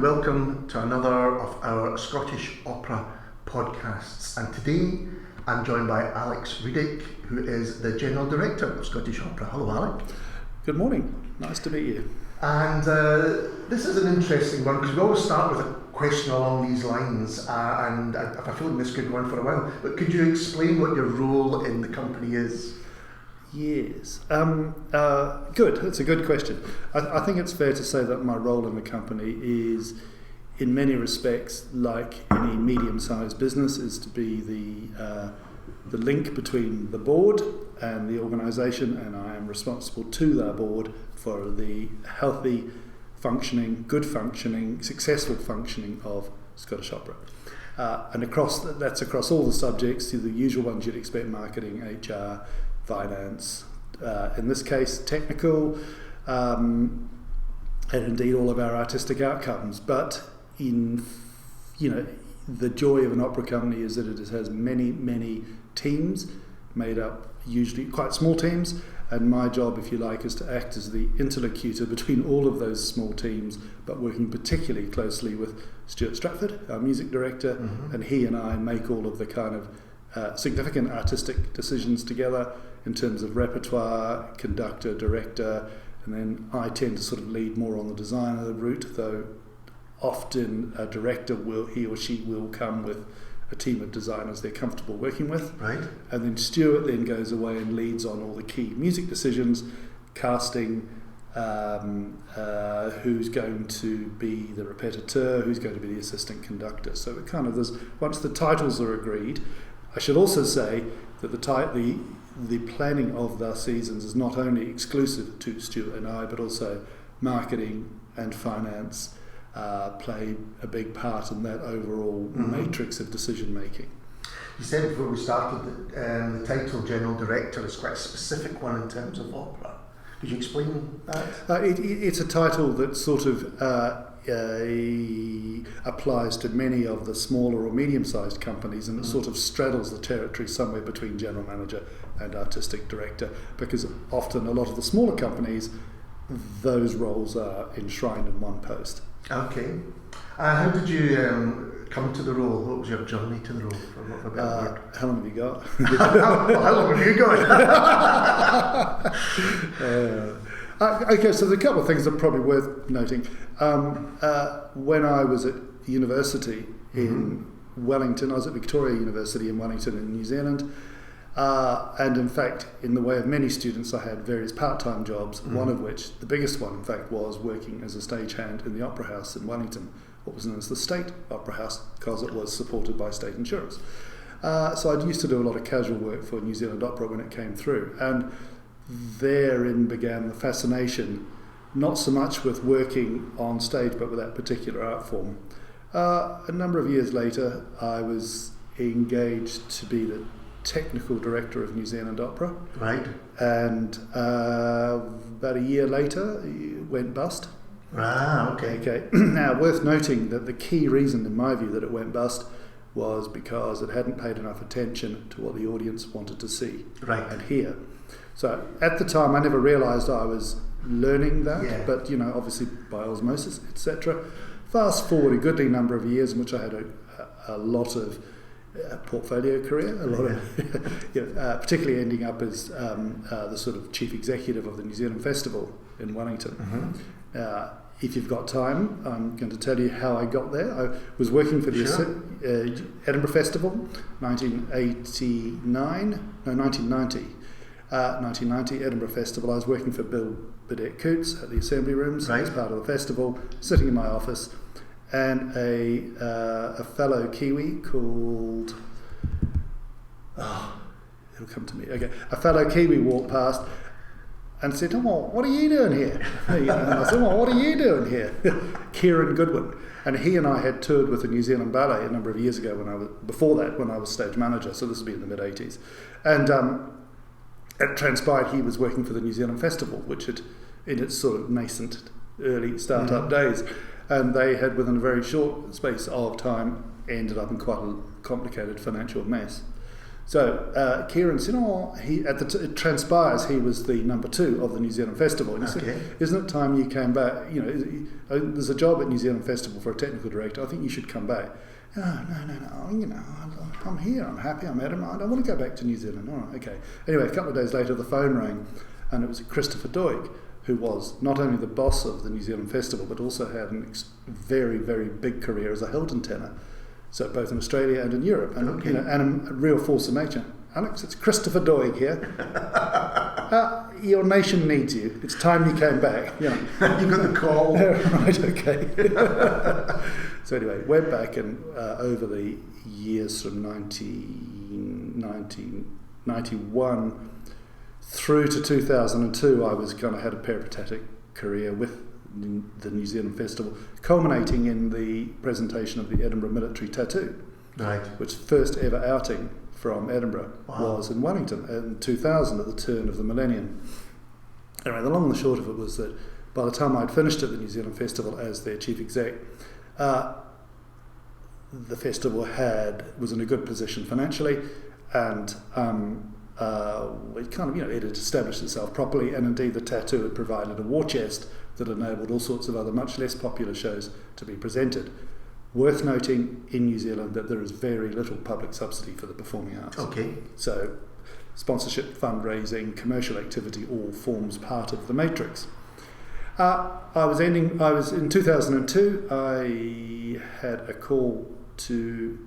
and welcome to another of our Scottish opera podcasts. And today I'm joined by Alex Reedijk, who is the General Director of Scottish Opera. Hello, Alec. Good morning. Nice to meet you. And this is an interesting one because we always start with a question along these lines, and I have a feeling this could go on for a while. But could you explain what your role in the company is? Yes. Good. That's a good question. I think it's fair to say that my role in the company is, in many respects, like any medium-sized business, is to be the link between the board and the organisation, and I am responsible to the board for the healthy functioning, good functioning, successful functioning of Scottish Opera. And that's across all the subjects, the usual ones you'd expect: marketing, HR, finance, in this case technical, and indeed all of our artistic outcomes. But the joy of an opera company is that it has many teams made up, usually quite small teams, and my job, if you like, is to act as the interlocutor between all of those small teams, but working particularly closely with Stuart Stratford, our music director, and he and I make all of the kind of significant artistic decisions together in terms of repertoire, conductor, director, and then I tend to sort of lead more on the designer route, though often a director he or she will come with a team of designers they're comfortable working with. Right. And then Stuart then goes away and leads on all the key music decisions, casting, who's going to be the repetiteur, who's going to be the assistant conductor. So it kind of once the titles are agreed. I should also say that the planning of the seasons is not only exclusive to Stuart and I, but also marketing and finance play a big part in that overall matrix of decision making. You said before we started that the title General Director is quite a specific one in terms of opera. Could you explain that? It's a title that sort of applies to many of the smaller or medium-sized companies, and it sort of straddles the territory somewhere between general manager and artistic director, because often a lot of the smaller companies, those roles are enshrined in one post. Okay. How did you come to the role? What was your journey to the role? For a better word? How long have you got? How long have you got? Okay, so there's a couple of things that are probably worth noting. When I was at university in Wellington, I was at Victoria University in Wellington in New Zealand, and in fact, in the way of many students, I had various part-time jobs, one of which, the biggest one in fact, was working as a stagehand in the Opera House in Wellington, what was known as the State Opera House, because it was supported by state insurance. So I used to do a lot of casual work for New Zealand Opera when it came through, and therein began the fascination, not so much with working on stage, but with that particular art form. A number of years later, I was engaged to be the technical director of New Zealand Opera. Right. And about a year later, it went bust. Ah, okay. Now, worth noting that the key reason, in my view, that it went bust was because it hadn't paid enough attention to what the audience wanted to see and hear. So at the time, I never realised I was learning that, but obviously by osmosis, etc. Fast forward a goodly number of years in which I had a lot of portfolio career, a lot of, particularly ending up as the sort of chief executive of the New Zealand Festival in Wellington. If you've got time, I'm going to tell you how I got there. I was working for the Edinburgh Festival, 1990 Edinburgh Festival. I was working for Bill Burdett Coots at the Assembly Rooms as part of the festival, sitting in my office, and a fellow Kiwi called it'll come to me. Okay, a fellow Kiwi walked past and said, what are you doing here? And I said, what are you doing here? Kieran Goodwin. And he and I had toured with the New Zealand Ballet a number of years ago when I was stage manager, so this would be in the mid-80s. And it transpired he was working for the New Zealand Festival, which had, in its sort of nascent early start-up days, and they had, within a very short space of time, ended up in quite a complicated financial mess. So Kieran said, it transpires he was the number 2 of the New Zealand Festival. And he said, isn't it time you came back? There's a job at New Zealand Festival for a technical director. I think you should come back. Oh, no, I'm here, I'm happy, I'm at him. I don't want to go back to New Zealand. All right, okay. Anyway, a couple of days later, the phone rang, and it was Christopher Doig, who was not only the boss of the New Zealand Festival, but also had a very, very big career as a Hilton tenor. So both in Australia and in Europe, and and a real force of nature. Alex, it's Christopher Doig here. Your nation needs you. It's time you came back. You got the call. Right, okay. So anyway, went back, and over the years from 1991 through to 2002, I was kind of had a peripatetic career with the New Zealand Festival, culminating in the presentation of the Edinburgh Military Tattoo, which first ever outing from Edinburgh was in Wellington in 2000 at the turn of the millennium. Anyway, the long and the short of it was that by the time I'd finished at the New Zealand Festival as their chief exec, the festival was in a good position financially, and it kind of, it had established itself properly, and indeed the tattoo had provided a war chest that enabled all sorts of other much less popular shows to be presented. Worth noting in New Zealand that there is very little public subsidy for the performing arts. Okay. So sponsorship, fundraising, commercial activity all forms part of the matrix. I was in 2002, I had a call to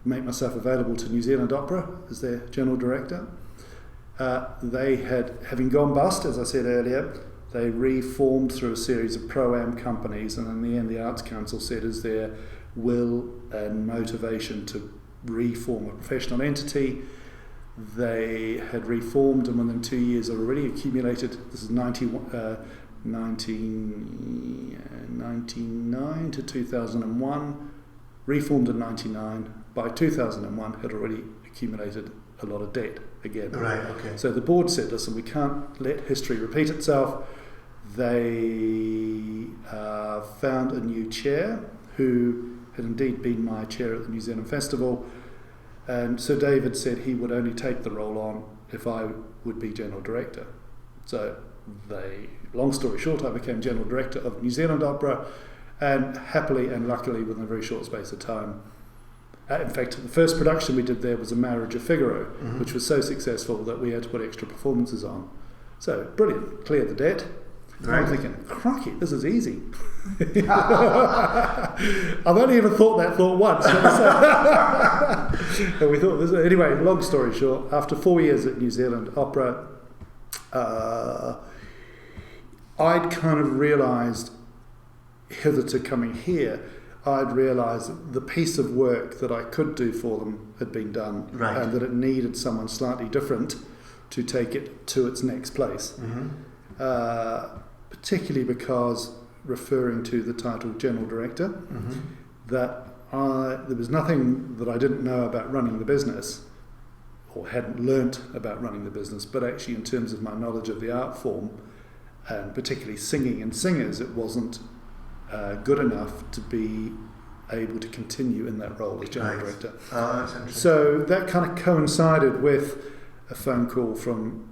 make myself available to New Zealand Opera as their General Director. They having gone bust, as I said earlier, they reformed through a series of pro-am companies, and in the end the Arts Council said is their will and motivation to reform a professional entity. They had reformed, and within 2 years had already accumulated, this is 1999 to 2001, reformed in 99, by 2001 had already accumulated a lot of debt again. Right, okay. So the board said, listen, we can't let history repeat itself. They found a new chair who had indeed been my chair at the New Zealand Festival, and Sir David said he would only take the role on if I would be General Director. So long story short, I became General Director of New Zealand Opera, and happily and luckily within a very short space of time. In fact, the first production we did there was A Marriage of Figaro, which was so successful that we had to put extra performances on. So, brilliant, clear the debt. Right. I'm thinking, crikey, this is easy. I've only ever thought that thought once. And we thought this. Anyway, long story short, after 4 years at New Zealand Opera, I'd kind of realised, hitherto coming here, I'd realised that the piece of work that I could do for them had been done, and that it needed someone slightly different to take it to its next place. Particularly because, referring to the title General Director, that there was nothing that I didn't know about running the business, or hadn't learnt about running the business, but actually in terms of my knowledge of the art form, and particularly singing and singers, it wasn't good enough to be able to continue in that role as General Director. Oh, that's interesting. So that kind of coincided with a phone call from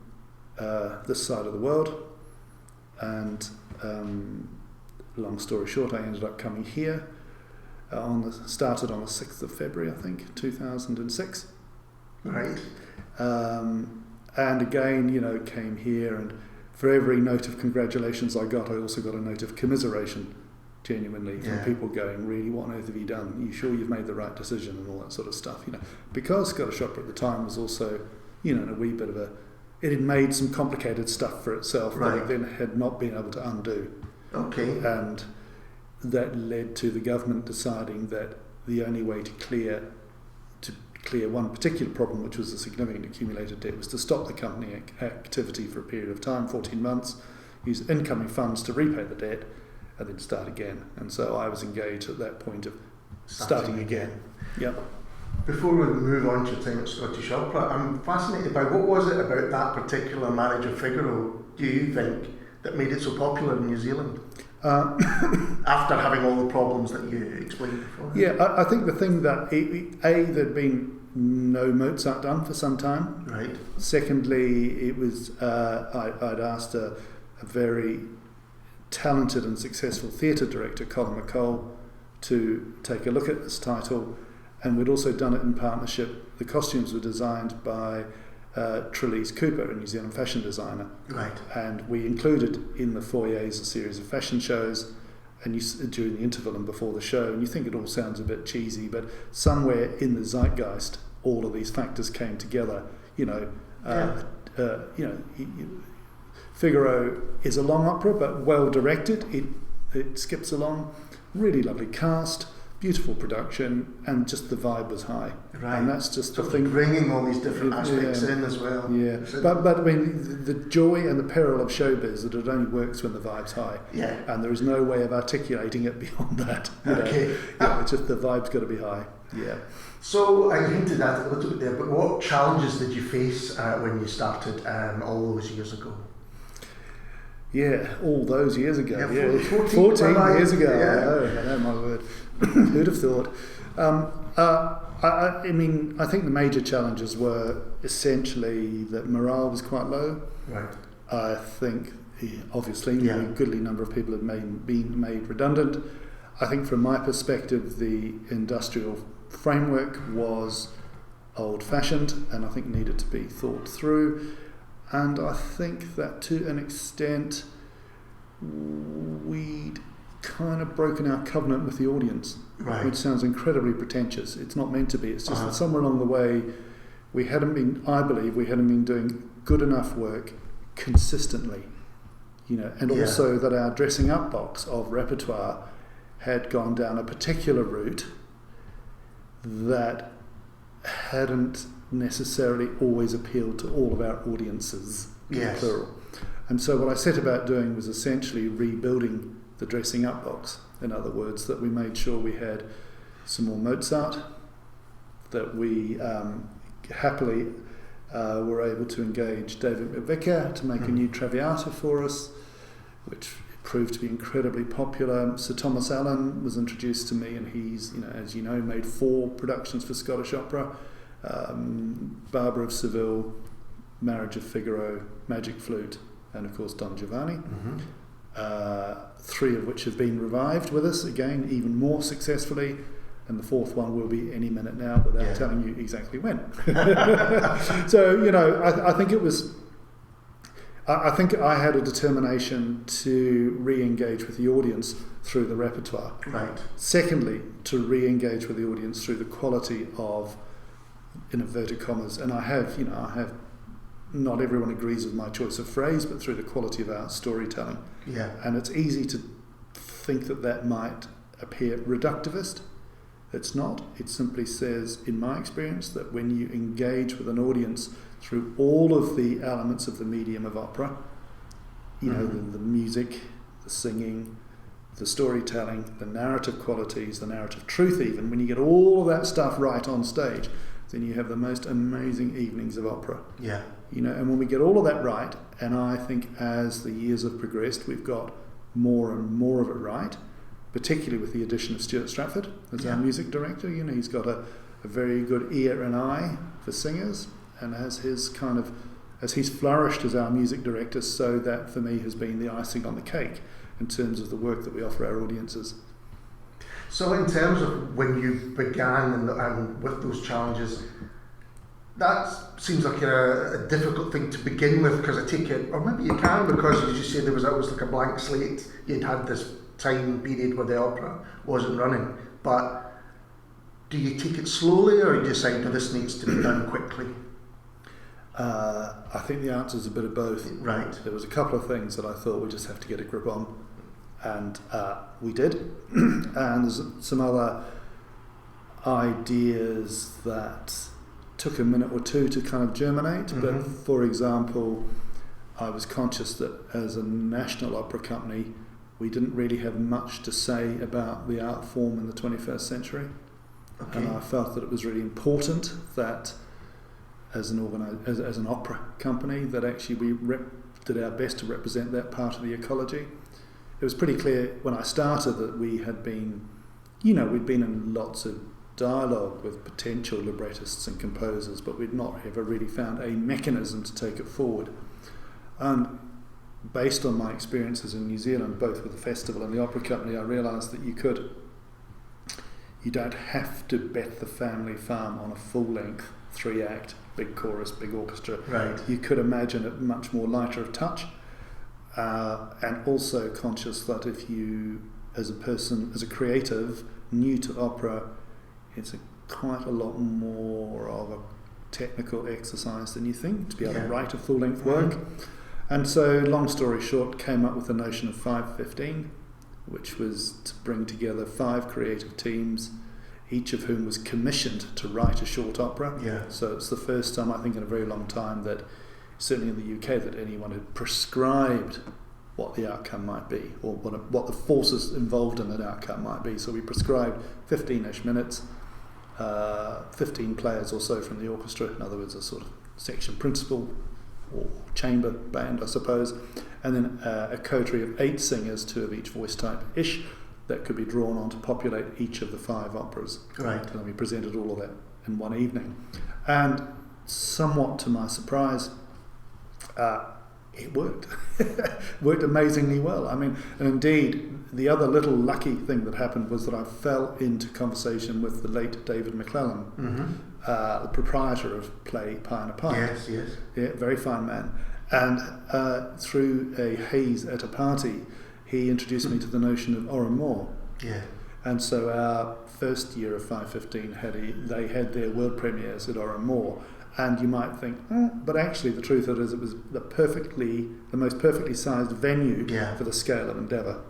this side of the world, and long story short, I ended up coming here. Started on the 6th of February, I think, 2006. Right. And again, came here, and for every note of congratulations I got, I also got a note of commiseration, genuinely, from people going, really, what on earth have you done? Are you sure you've made the right decision, and all that sort of stuff, Because Scottish Opera at the time was also, in a wee bit of it had made some complicated stuff for itself that it then had not been able to undo. Okay. And that led to the government deciding that the only way to clear one particular problem, which was a significant accumulated debt, was to stop the company activity for a period of time, 14 months, use incoming funds to repay the debt, and then start again. And so I was engaged at that point of starting again. Yep. Before we move on to your time at Scottish Opera, I'm fascinated by what was it about that particular Marriage of Figaro, do you think, that made it so popular in New Zealand? After having all the problems that you explained before? Yeah, I think the thing that, there'd been no Mozart done for some time. Right. Secondly, it was I'd asked a very talented and successful theatre director, Colin McColl, to take a look at this title, and we'd also done it in partnership. The costumes were designed by Trelise Cooper, a New Zealand fashion designer. Right. And we included in the foyers a series of fashion shows and during the interval and before the show, and you think it all sounds a bit cheesy, but somewhere in the zeitgeist all of these factors came together. Figaro is a long opera but well directed. It skips along, really lovely cast, beautiful production, and just the vibe was high. Right. And that's just so the thing. Bringing all these different aspects in as well. Yeah. But I mean, the joy and the peril of showbiz that it only works when the vibe's high. Yeah. And there is no way of articulating it beyond that. Okay. It's just the vibe's got to be high. Yeah. So I hinted at it a little bit there, but what challenges did you face when you started all those years ago? Yeah, all those years ago. Yeah, 14 years ago. Yeah. I know, my word. Who'd have thought? I mean, I think the major challenges were essentially that morale was quite low. Right. I think, obviously, a goodly number of people had been made redundant. I think from my perspective, the industrial framework was old-fashioned and I think needed to be thought through. And I think that to an extent we'd kind of broken our covenant with the audience, right. Which sounds incredibly pretentious. It's not meant to be. It's just that somewhere along the way I believe we hadn't been doing good enough work consistently, and also that our dressing up box of repertoire had gone down a particular route that hadn't necessarily always appealed to all of our audiences, yes. Plural. And so what I set about doing was essentially rebuilding the dressing up box. In other words, that we made sure we had some more Mozart, that we happily were able to engage David Vickers to make a new Traviata for us, which proved to be incredibly popular. Sir Thomas Allen was introduced to me, and he's, as you know, made 4 productions for Scottish opera. Barber of Seville, Marriage of Figaro, Magic Flute, and of course Don Giovanni. 3 of which have been revived with us, again, even more successfully, and the 4th one will be any minute now without telling you exactly when. So, I think it was... I think I had a determination to re-engage with the audience through the repertoire. Right. Secondly, to re-engage with the audience through the quality of, in inverted commas, and I have, not everyone agrees with my choice of phrase, but through the quality of our storytelling. Yeah. And it's easy to think that might appear reductivist. It's not. It simply says, in my experience, that when you engage with an audience through all of the elements of the medium of opera, the music, the singing, the storytelling, the narrative qualities, the narrative truth even, when you get all of that stuff right on stage, then you have the most amazing evenings of opera. Yeah. And when we get all of that right, and I think as the years have progressed, we've got more and more of it right, particularly with the addition of Stuart Stratford as our music director. He's got a very good ear and eye for singers, and as he's flourished as our music director, so that for me has been the icing on the cake in terms of the work that we offer our audiences. So in terms of when you began and with those challenges, that seems like a difficult thing to begin with, because I take it, or maybe you can, because as you say, there was always like a blank slate. You'd had this time period where the opera wasn't running, but do you take it slowly, or you decide, no, this needs to be done quickly? I think the answer is a bit of both. Right. There was a couple of things that I thought we just have to get a grip on, and we did. And there's some other ideas that took a minute or two to kind of germinate. But for example, I was conscious that as a national opera company, we didn't really have much to say about the art form in the 21st century. Okay. And I felt that it was really important that as an opera company, that actually we did our best to represent that part of the ecology. it was pretty clear when I started that we had been, we'd been in lots of dialogue with potential librettists and composers, but we'd not ever really found a mechanism to take it forward. And based on my experiences in New Zealand, both with the festival and the opera company, I realised that you don't have to bet the family farm on a full-length 3-act, big chorus, big orchestra. Right. You could imagine it much more lighter of touch, and also conscious that if you, as a person, as a creative, new to opera, it's quite a lot more of a technical exercise than you think to be able to write a full-length work. And so, long story short, came up with the notion of 515, which was to bring together 5 creative teams, each of whom was commissioned to write a short opera. Yeah. So it's the first time, I think, in a very long time that, certainly in the UK, that anyone had prescribed what the outcome might be, or what the forces involved in that outcome might be. So we prescribed 15-ish minutes, 15 players or so from the orchestra, in other words, a sort of section principal or chamber band, I suppose, and then a coterie of 8 singers, 2 of each voice type-ish, that could be drawn on to populate each of the 5 operas. Right. And we presented all of that in one evening. And somewhat to my surprise, it worked. Worked amazingly well. I mean, and indeed, the other little lucky thing that happened was that I fell into conversation with the late David McClellan, the proprietor of Play Pie in a Pint. Yes, yes. Yeah, very fine man. And through a haze at a party, he introduced me to the notion of Oranmore. Yeah. And so our first year of 515 they had their world premieres at Oranmore. And you might think, but actually the truth of it is it was the most perfectly sized venue for the scale of endeavour.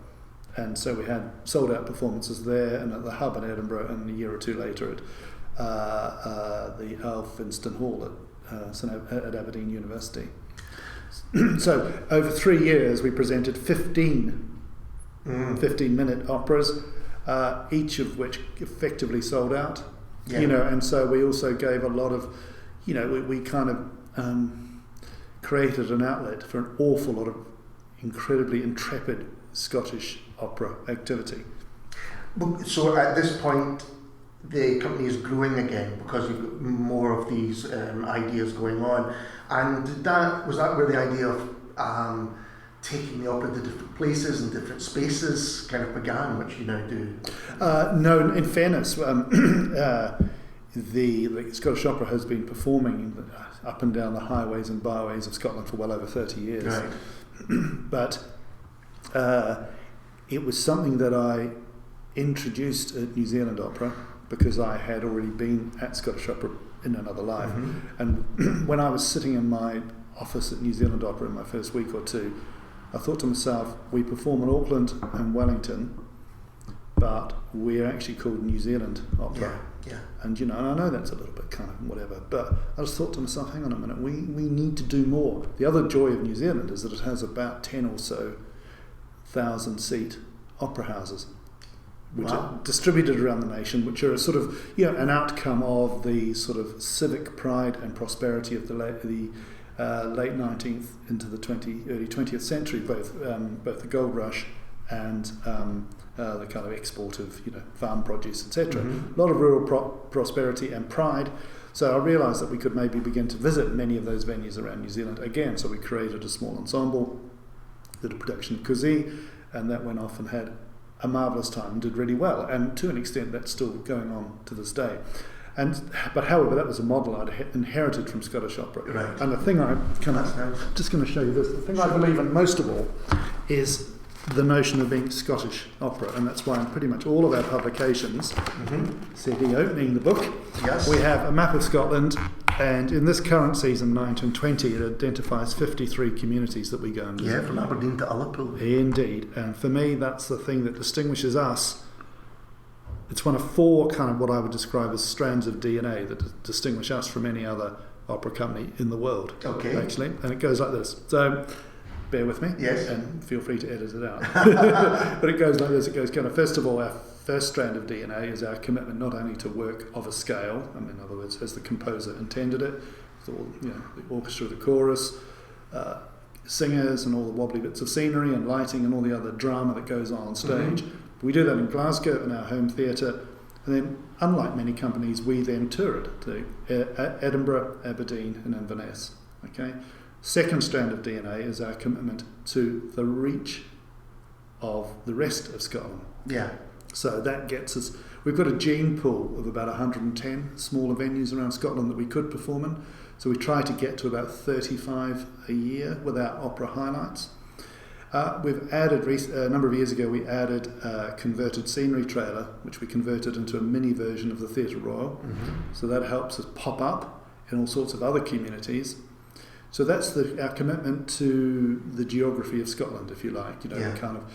And so we had sold out performances there and at the Hub in Edinburgh, and a year or two later at the Alf Winston Hall at Aberdeen University. So over 3 years we presented 15 15-minute operas, each of which effectively sold out. Yeah. And so we also gave a lot of, we kind of created an outlet for an awful lot of incredibly intrepid Scottish opera activity. So at this point, the company is growing again because you've got more of these ideas going on. And was that where the idea of taking the opera to different places and different spaces kind of began, which you now do? No, in fairness, the Scottish Opera has been performing up and down the highways and byways of Scotland for well over 30 years. Right. But it was something that I introduced at New Zealand Opera because I had already been at Scottish Opera in another life. And when I was sitting in my office at New Zealand Opera in my first week or two, I thought to myself, we perform in Auckland and Wellington, but we're actually called New Zealand Opera. Yeah. And and I know that's a little bit kind of whatever, but I just thought to myself, hang on a minute, we need to do more. The other joy of New Zealand is that it has about 10 or so 1,000-seat opera houses, which are distributed around the nation, which are a sort of an outcome of the sort of civic pride and prosperity of the late 19th into the early 20th century, both the gold rush and the kind of export of farm produce, etc. A lot of rural prosperity and pride. So I realised that we could maybe begin to visit many of those venues around New Zealand again. So we created a small ensemble, did a production of Cousy, and that went off and had a marvellous time and did really well. And to an extent, that's still going on to this day. But however, that was a model I'd inherited from Scottish Opera. Right. And the thing I'm just going to show you this. The thing I believe in most of all is the notion of being Scottish opera, and that's why in pretty much all of our publications, CD opening the book, we have a map of Scotland, and in this current season, 1920, it identifies 53 communities that we go and visit. Yeah, from Aberdeen to Ullapool. Indeed, and for me, that's the thing that distinguishes us. It's one of 4 kind of what I would describe as strands of DNA that distinguish us from any other opera company in the world. Okay. Actually, and it goes like this. So, bear with me. Yes. And feel free to edit it out. But it goes like this. It goes kind of, first of all, our first strand of DNA is our commitment not only to work of a scale, in other words, as the composer intended it, with all, the orchestra, the chorus, singers and all the wobbly bits of scenery and lighting and all the other drama that goes on stage. We do that in Glasgow in our home theatre, and then, unlike many companies, we then tour it to Edinburgh, Aberdeen and Inverness. Okay. Second strand of DNA is our commitment to the reach of the rest of Scotland. Yeah. So that gets us, we've got a gene pool of about 110 smaller venues around Scotland that we could perform in. So we try to get to about 35 a year with our opera highlights. We've added, a number of years ago, we added a converted scenery trailer, which we converted into a mini version of the Theatre Royal. So that helps us pop up in all sorts of other communities. So that's our commitment to the geography of Scotland, if you like. Kind of,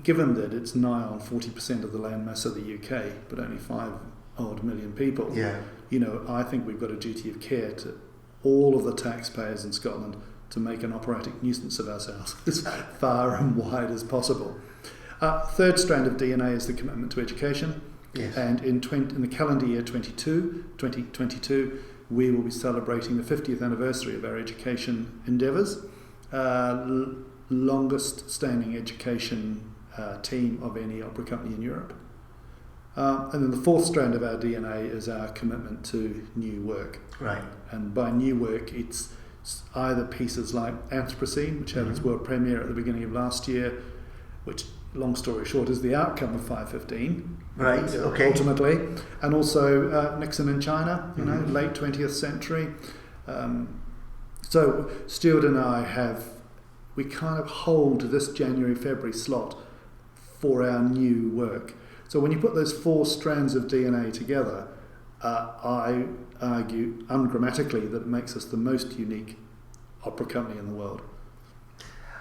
given that it's nigh on 40% of the landmass of the UK, but only 5 odd million people. I think we've got a duty of care to all of the taxpayers in Scotland to make an operatic nuisance of ourselves as far and wide as possible. Third strand of DNA is the commitment to education. And in the calendar year 2022, we will be celebrating the 50th anniversary of our education endeavours. Longest standing education team of any opera company in Europe. And then the fourth strand of our DNA is our commitment to new work. Right. And by new work, it's either pieces like Anthropocene, which had its world premiere at the beginning of last year, which, long story short, is the outcome of 515. Right, okay. Ultimately. And also Nixon in China, late 20th century. So Stuart and I we kind of hold this January-February slot for our new work. So when you put those 4 strands of DNA together, I argue ungrammatically that it makes us the most unique opera company in the world.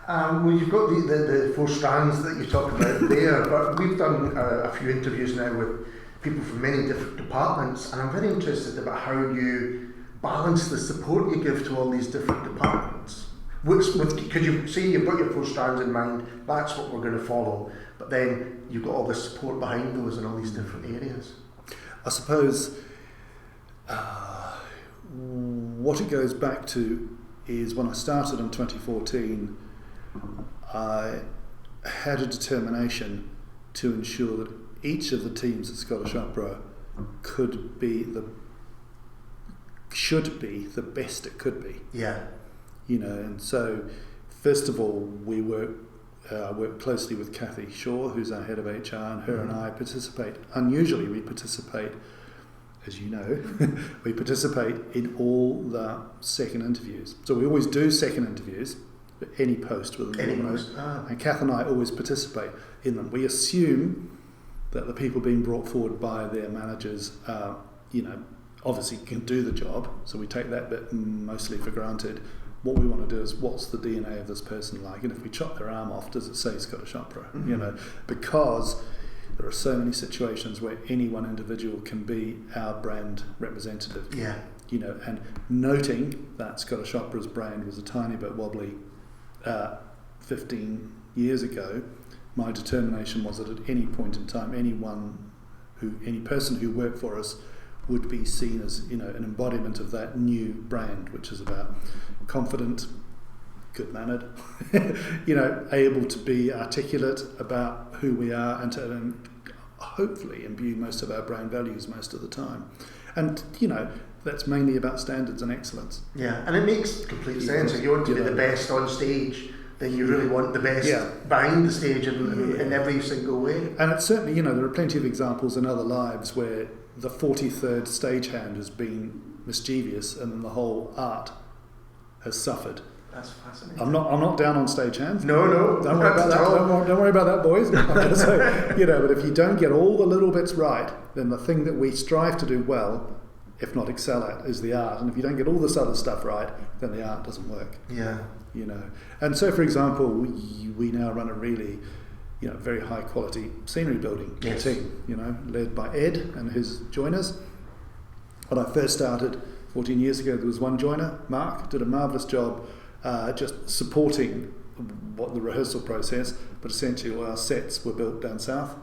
Well, you've got the 4 strands that you talk about there, but we've done a few interviews now with people from many different departments, and I'm very interested about how you balance the support you give to all these different departments. Could you say you've got your 4 strands in mind, that's what we're going to follow, but then you've got all the support behind those in all these different areas? I suppose what it goes back to is when I started in 2014, I had a determination to ensure that each of the teams at Scottish Opera should be the best it could be. Yeah. And so first of all, we work closely with Cathy Shaw, who's our head of HR, and her and I participate. Unusually, we participate, as you know, we participate in all the second interviews. So we always do second interviews, any post with an organised, and Kath and I always participate in them. We assume that the people being brought forward by their managers, obviously can do the job, so we take that bit mostly for granted. What we want to do is, what's the DNA of this person like? And if we chop their arm off, does it say Scottish Opera? Because there are so many situations where any one individual can be our brand representative. Yeah. And noting that Scottish Opera's brand was a tiny bit wobbly 15 years ago, my determination was that at any point in time, any person who worked for us would be seen as an embodiment of that new brand, which is about confident, good-mannered, able to be articulate about who we are and to hopefully imbue most of our brand values most of the time. And, that's mainly about standards and excellence. Yeah, and it makes complete sense. If you want to be the best on stage, then you really want the best behind the stage in every single way. And it's certainly, there are plenty of examples in other lives where the 43rd stagehand has been mischievous and then the whole art has suffered. That's fascinating. I'm not down on stagehands. No. Don't worry about that. Don't worry about that, boys. I'm gonna say, but if you don't get all the little bits right, then the thing that we strive to do well, if not excel at, is the art. And if you don't get all this other stuff right, then the art doesn't work. Yeah. And so, for example, we now run a really, very high quality scenery building team, led by Ed and his joiners. When I first started 14 years ago, there was one joiner, Mark, did a marvellous job just supporting the rehearsal process, but essentially all our sets were built down south.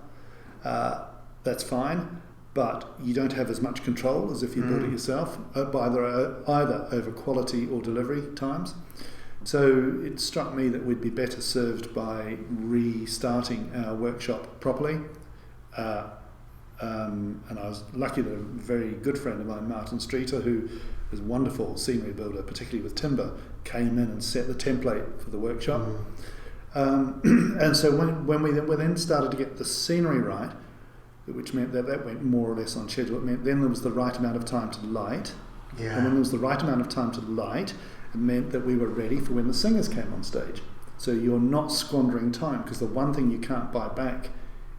That's fine, but you don't have as much control as if you build it yourself, either over quality or delivery times. So it struck me that we'd be better served by restarting our workshop properly. And I was lucky that a very good friend of mine, Martin Streeter, who is a wonderful scenery builder, particularly with timber, came in and set the template for the workshop. And so when we then started to get the scenery right, which meant that went more or less on schedule, it meant then there was the right amount of time to light. Yeah. And when there was the right amount of time to light, it meant that we were ready for when the singers came on stage. So you're not squandering time, because the one thing you can't buy back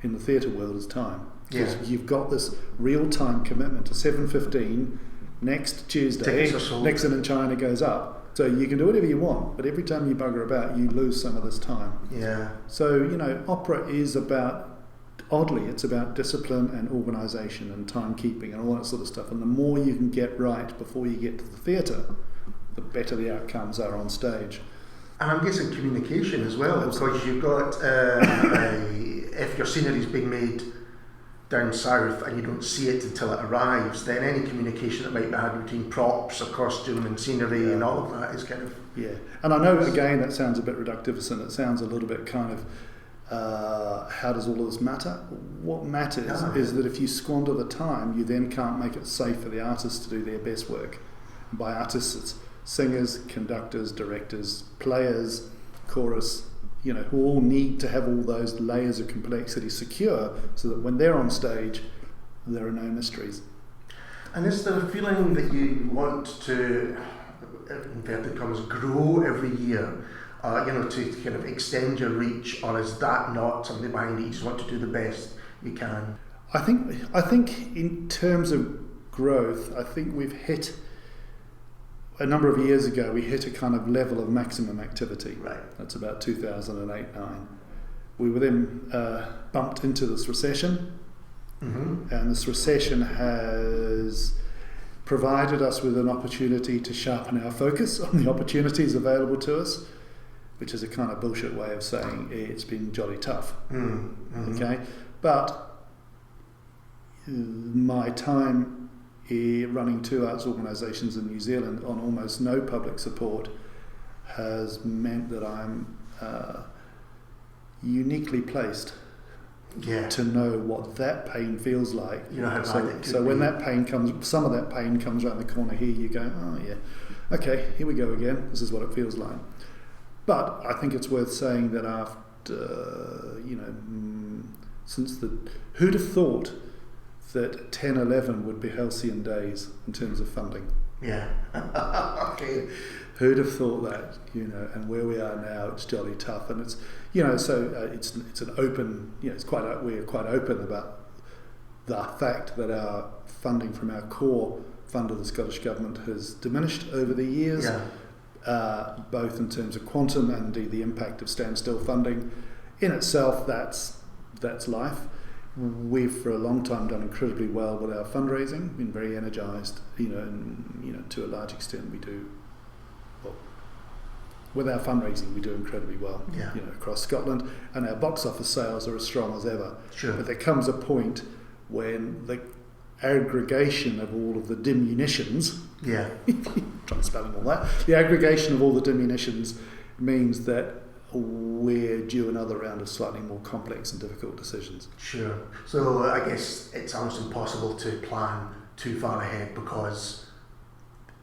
in the theatre world is time. Because you've got this real-time commitment to 7:15 next Tuesday, Nixon in China goes up. So you can do whatever you want, but every time you bugger about, you lose some of this time. Yeah. So, opera is oddly, it's about discipline and organisation and timekeeping and all that sort of stuff. And the more you can get right before you get to the theatre, the better the outcomes are on stage. And I'm guessing communication as well, because you've got, if your scenery's being made down south and you don't see it until it arrives, then any communication that might be had between props or costume and scenery and all of that is kind of... Yeah, and I know, again, that sounds a bit reductivist and it sounds a little bit kind of, how does all of this matter? What matters is that if you squander the time, you then can't make it safe for the artists to do their best work. And by artists, it's singers, conductors, directors, players, chorus, who all need to have all those layers of complexity secure so that when they're on stage, there are no mysteries. And is there a feeling that you want to, in inverted commas, grow every year, to kind of extend your reach, or is that not something behind it? You just want to do the best you can? I think in terms of growth, I think we've hit... A number of years ago, we hit a kind of level of maximum activity. Right. That's about 2008-9. We were then bumped into this recession, and this recession has provided us with an opportunity to sharpen our focus on the opportunities available to us, which is a kind of bullshit way of saying it's been jolly tough. Okay, but my time running two arts organisations in New Zealand on almost no public support has meant that I'm uniquely placed to know what that pain feels like. So when that pain comes, some of that pain comes around the corner here, you go, oh yeah, okay, here we go again, this is what it feels like. But I think it's worth saying that after, who'd have thought that 10-11 would be halcyon days in terms of funding. Yeah. Okay. Who'd have thought that, and where we are now, it's jolly tough. And it's, it's an open, we're quite open about the fact that our funding from our core fund of the Scottish Government has diminished over the years, both in terms of quantum and indeed the impact of standstill funding. In itself, that's life. We've for a long time done incredibly well with our fundraising, been very energised, and to a large extent we do, with our fundraising we do incredibly well, across Scotland, and our box office sales are as strong as ever. Sure. But there comes a point when the aggregation of all of the diminutions, try spelling all that, the aggregation of all the diminutions means that we're due another round of slightly more complex and difficult decisions. Sure. So I guess it's almost impossible to plan too far ahead, because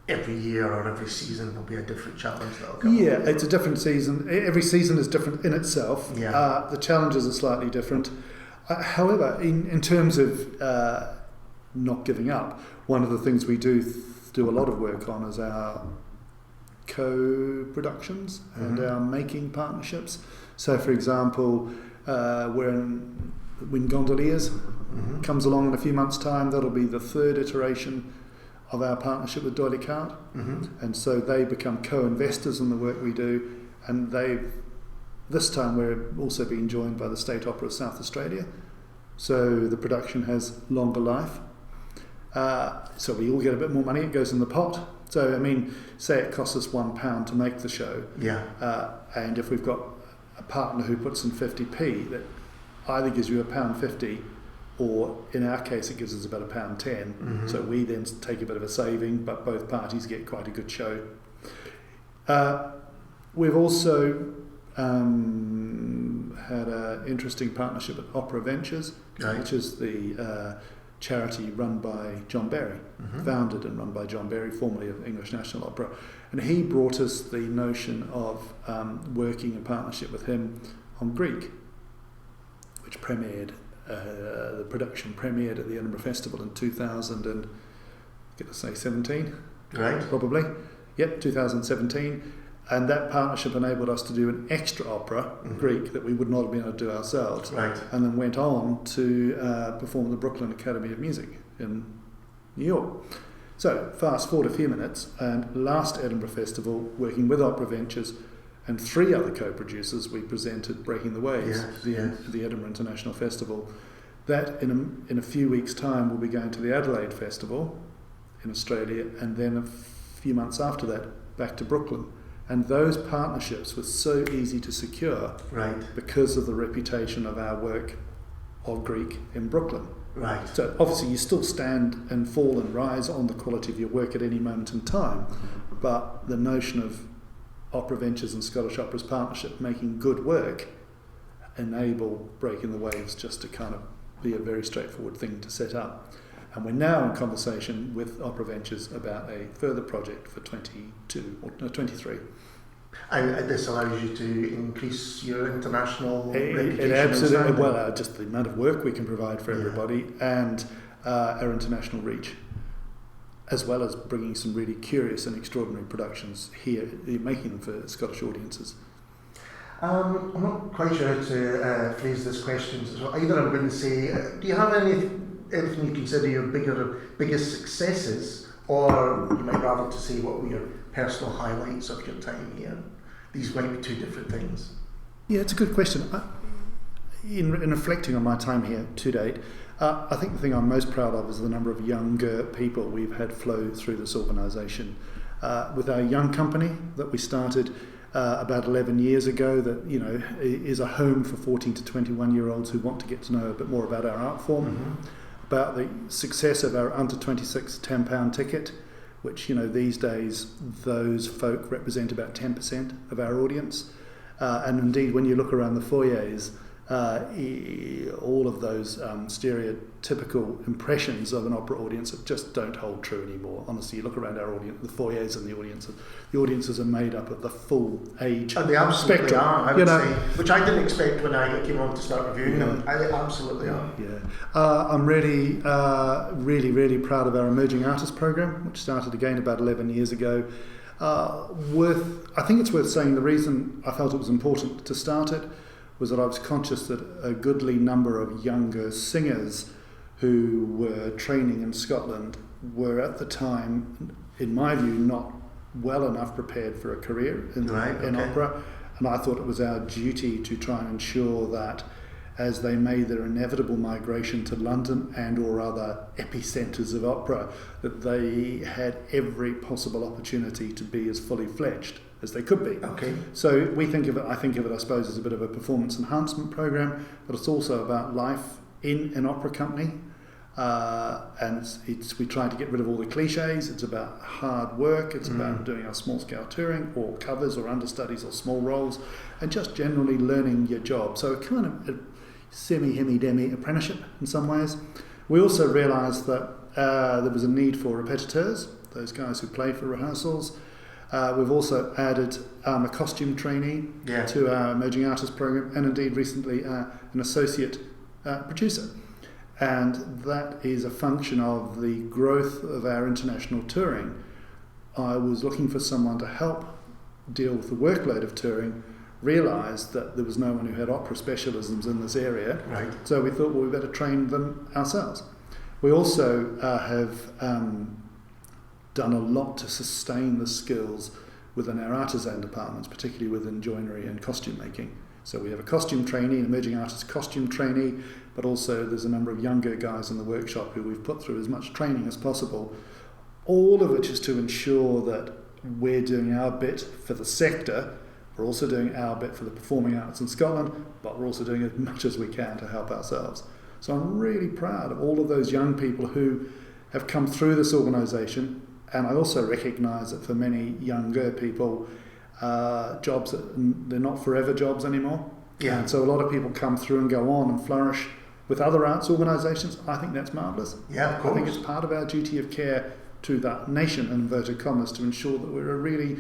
every year or every season will be a different challenge that'll come. Yeah, it's a different season. Every season is different in itself. The challenges are slightly different. However, in terms of not giving up, one of the things we do a lot of work on is our co-productions and our making partnerships. So, for example, when Gondoliers comes along in a few months' time, that'll be the third iteration of our partnership with D'Oyly Carte, and so they become co-investors in the work we do, and this time we're also being joined by the State Opera of South Australia, so the production has longer life. So we all get a bit more money, it goes in the pot. So, say it costs us £1 to make the show, and if we've got a partner who puts in 50p, that either gives you £1.50, or in our case it gives us about £1.10. So we then take a bit of a saving, but both parties get quite a good show. We've also had an interesting partnership with Opera Ventures, which is the charity run by John Barry, founded and run by John Barry, formerly of English National Opera. And he brought us the notion of working in partnership with him on Greek, which premiered, the production premiered at the Edinburgh Festival in 2017, Right. probably. Yep, 2017. And that partnership enabled us to do an extra opera, Greek, that we would not have been able to do ourselves. Right. And then went on to perform at the Brooklyn Academy of Music in New York. So, fast forward a few minutes, and last Edinburgh Festival, working with Opera Ventures and 3 other co-producers, we presented Breaking the Waves, the Edinburgh International Festival. That, in a few weeks' time, will be going to the Adelaide Festival in Australia, and then a few months after that, back to Brooklyn. And those partnerships were so easy to secure because of the reputation of our work of Greek in Brooklyn. Right. So obviously you still stand and fall and rise on the quality of your work at any moment in time, but the notion of Opera Ventures and Scottish Opera's partnership making good work enable Breaking the Waves just to kind of be a very straightforward thing to set up. And we're now in conversation with Opera Ventures about a further project for 23. And this allows you to increase your international reputation. It absolutely, well, just the amount of work we can provide for everybody, and our international reach, as well as bringing some really curious and extraordinary productions here, making them for Scottish audiences. I'm not quite sure how to phrase this question. So either I'm going to say, do you have anything you consider your biggest successes, or you might rather to say what were your personal highlights of your time here? These might be 2 different things. Yeah, it's a good question. In reflecting on my time here to date, I think the thing I'm most proud of is the number of younger people we've had flow through this organisation. With our young company that we started about 11 years ago, that is a home for 14 to 21-year-olds who want to get to know a bit more about our art form. About the success of our under 26 £10 ticket, which these days those folk represent about 10% of our audience, and indeed when you look around the foyers, all of those stereotypical impressions of an opera audience just don't hold true anymore. Honestly, you look around our audience, the foyers and the audiences are made up of the full age and they absolutely spectrum, are, I would say, which I didn't expect when I came on to start reviewing them. I absolutely are. I'm really proud of our emerging artist program, which started again about 11 years ago. I think it's worth saying the reason I felt it was important to start it was that I was conscious that a goodly number of younger singers who were training in Scotland were at the time, in my view, not well enough prepared for a career in opera, and I thought it was our duty to try and ensure that as they made their inevitable migration to London and or other epicentres of opera, that they had every possible opportunity to be as fully fledged as they could be. Okay. So I think of it, I suppose, as a bit of a performance enhancement program, but it's also about life in an opera company. And we try to get rid of all the cliches. It's about hard work. It's about doing our small-scale touring, or covers, or understudies, or small roles, and just generally learning your job. So kind of a semi-hemi-demi apprenticeship in some ways. We also realised that there was a need for repetiteurs, those guys who play for rehearsals. We've also added a costume trainee to our emerging artist program, and indeed recently an associate producer. And that is a function of the growth of our international touring. I was looking for someone to help deal with the workload of touring, realised that there was no one who had opera specialisms in this area, so we thought, well, we better train them ourselves. We also have done a lot to sustain the skills within our artisan departments, particularly within joinery and costume making. So we have a costume trainee, an emerging artist costume trainee, but also there's a number of younger guys in the workshop who we've put through as much training as possible, all of which is to ensure that we're doing our bit for the sector. We're also doing our bit for the performing arts in Scotland, but we're also doing as much as we can to help ourselves. So I'm really proud of all of those young people who have come through this organisation, and I also recognise that for many younger people, jobs they're not forever jobs anymore. Yeah. And so a lot of people come through and go on and flourish with other arts organisations. I think that's marvellous. Yeah, of course. I think it's part of our duty of care to that nation, in inverted commas, to ensure that we're a really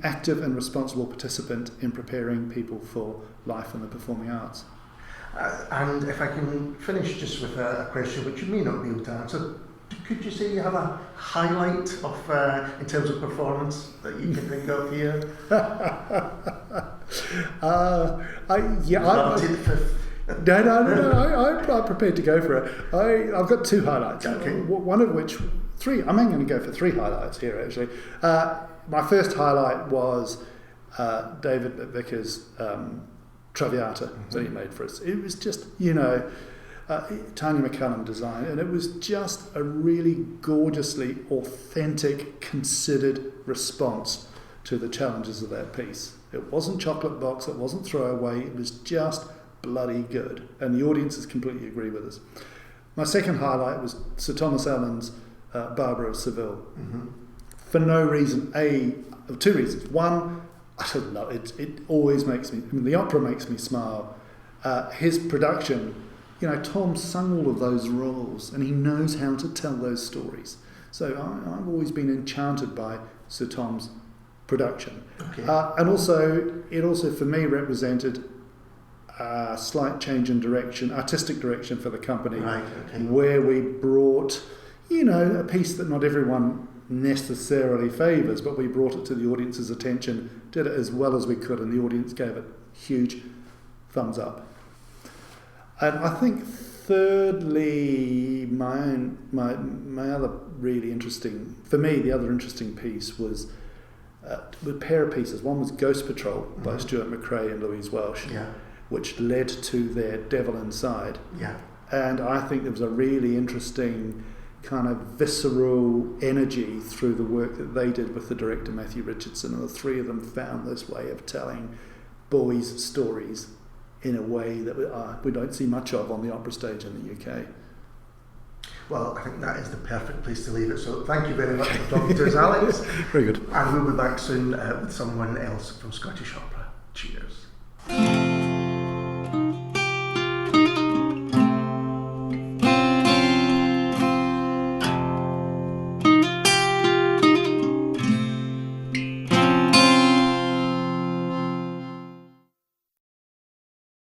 active and responsible participant in preparing people for life in the performing arts. And if I can finish just with a question which you may not be able to answer, could you say you have a highlight of in terms of performance that you can think of here? I'm prepared to go for it. I've got two highlights. Okay. One of which, three. I'm going to go for three highlights here, actually. My first highlight was David Vickers' Traviata that he made for us. It was just, Tanya McCallum design, and it was just a really gorgeously authentic, considered response to the challenges of that piece. It wasn't chocolate box, it wasn't throwaway, it was just bloody good, and the audiences completely agree with us. My second highlight was Sir Thomas Allen's Barber of Seville. Mm-hmm. For no reason, two reasons. One, I don't know, it always makes me, the opera makes me smile. His production, Tom sung all of those roles and he knows how to tell those stories. So I've always been enchanted by Sir Tom's production. Okay. And it also for me represented a slight change in direction, artistic direction for the company, right, okay. Where we brought, a piece that not everyone necessarily favours, but we brought it to the audience's attention, did it as well as we could, and the audience gave it huge thumbs up. And I think thirdly, my other really interesting, for me, the other interesting piece was a pair of pieces. One was Ghost Patrol by Stuart McRae and Louise Welsh, which led to their Devil Inside. Yeah. And I think there was a really interesting kind of visceral energy through the work that they did with the director Matthew Richardson, and the three of them found this way of telling boys' stories in a way that we don't see much of on the opera stage in the UK. Well, I think that is the perfect place to leave it. So thank you very much for talking to us, Alex. Very good. And we'll be back soon with someone else from Scottish Opera. Cheers.